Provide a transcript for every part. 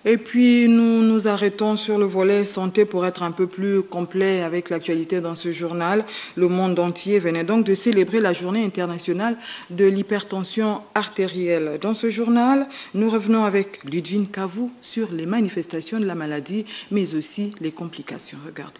Et puis, nous nous arrêtons sur le volet santé pour être un peu plus complet avec l'actualité dans ce journal. Le monde entier venait donc de célébrer la journée internationale de l'hypertension artérielle. Dans ce journal, nous revenons avec Ludwine Kavou sur les manifestations de la maladie, mais aussi les complications. Regardez.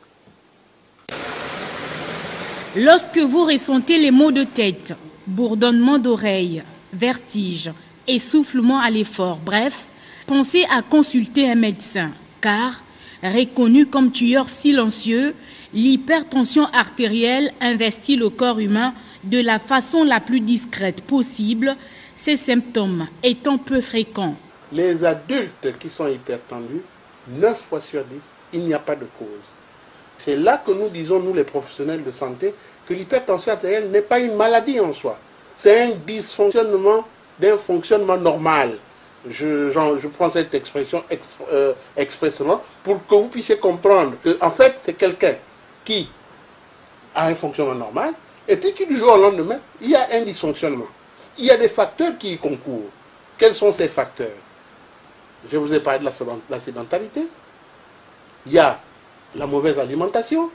Lorsque vous ressentez les maux de tête, bourdonnement d'oreilles, vertige, essoufflement à l'effort, bref, pensez à consulter un médecin, car, reconnu comme tueur silencieux, l'hypertension artérielle investit le corps humain de la façon la plus discrète possible, ces symptômes étant peu fréquents. Les adultes qui sont hypertendus, 9 fois sur 10, il n'y a pas de cause. C'est là que nous disons, nous les professionnels de santé, que l'hypertension artérielle n'est pas une maladie en soi. C'est un dysfonctionnement d'un fonctionnement normal. Je prends cette expression expressément pour que vous puissiez comprendre que, en fait, c'est quelqu'un qui a un fonctionnement normal et puis qui, du jour au lendemain, il y a un dysfonctionnement. Il y a des facteurs qui y concourent. Quels sont ces facteurs? Je vous ai parlé de la sédentarité. Il y a la mauvaise alimentation,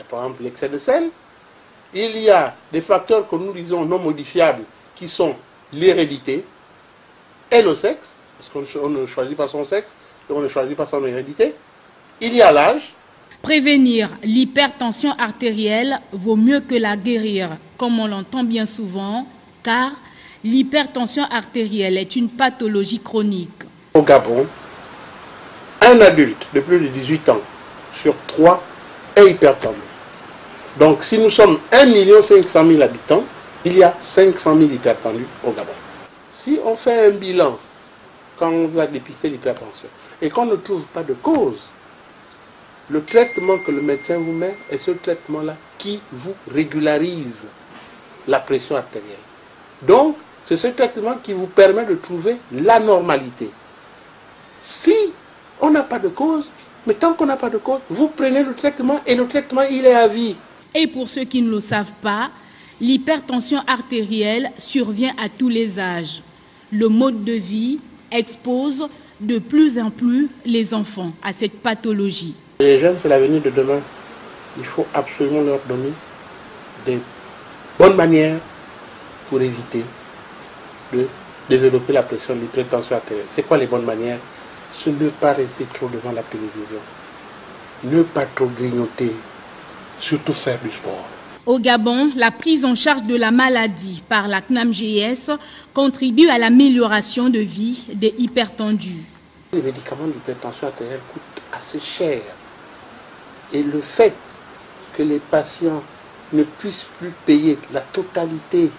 par exemple l'excès de sel. Il y a des facteurs que nous disons non modifiables qui sont l'hérédité et le sexe, parce qu'on ne choisit pas son sexe, et on ne choisit pas son hérédité. Il y a l'âge. Prévenir l'hypertension artérielle vaut mieux que la guérir, comme on l'entend bien souvent, car l'hypertension artérielle est une pathologie chronique. Au Gabon, un adulte de plus de 18 ans sur 3 est hypertendu. Donc si nous sommes 1 500 000 habitants, il y a 500 000 hypertendus au Gabon. Si on fait un bilan quand on va dépister l'hypertension et qu'on ne trouve pas de cause, le traitement que le médecin vous met est ce traitement-là qui vous régularise la pression artérielle. Donc, c'est ce traitement qui vous permet de trouver la normalité. Si on n'a pas de cause, mais tant qu'on n'a pas de cause, vous prenez le traitement et le traitement, il est à vie. Et pour ceux qui ne le savent pas, l'hypertension artérielle survient à tous les âges. Le mode de vie expose de plus en plus les enfants à cette pathologie. Les jeunes, c'est l'avenir de demain. Il faut absolument leur donner des bonnes manières pour éviter de développer la pression de l'hypertension artérielle. C'est quoi les bonnes manières? C'est ne pas rester trop devant la télévision, ne pas trop grignoter, surtout faire du sport. Au Gabon, la prise en charge de la maladie par la CNAMGS contribue à l'amélioration de vie des hypertendus. Les médicaments d'hypertension artérielle coûtent assez cher. Et le fait que les patients ne puissent plus payer la totalité,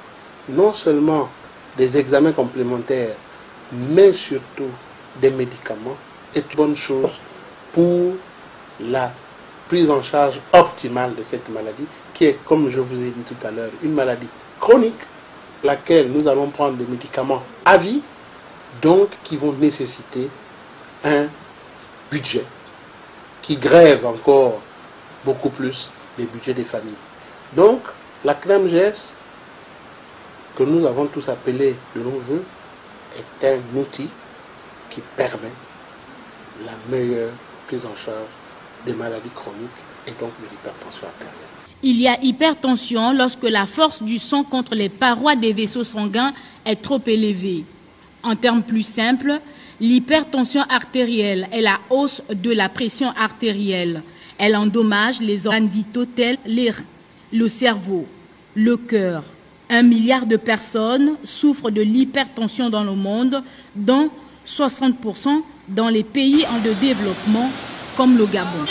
non seulement des examens complémentaires, mais surtout des médicaments, est une bonne chose pour la prise en charge optimale de cette maladie, qui est, comme je vous ai dit tout à l'heure, une maladie chronique, laquelle nous allons prendre des médicaments à vie, donc qui vont nécessiter un budget qui grève encore beaucoup plus les budgets des familles. Donc, la CNAMGS, que nous avons tous appelé de nos voeux, est un outil qui permet la meilleure prise en charge des maladies chroniques et donc de l'hypertension artérielle. Il y a hypertension lorsque la force du sang contre les parois des vaisseaux sanguins est trop élevée. En termes plus simples, l'hypertension artérielle est la hausse de la pression artérielle. Elle endommage les organes vitaux tels les reins, le cerveau, le cœur. 1 milliard de personnes souffrent de l'hypertension dans le monde, dont 60% dans les pays en développement comme le Gabon.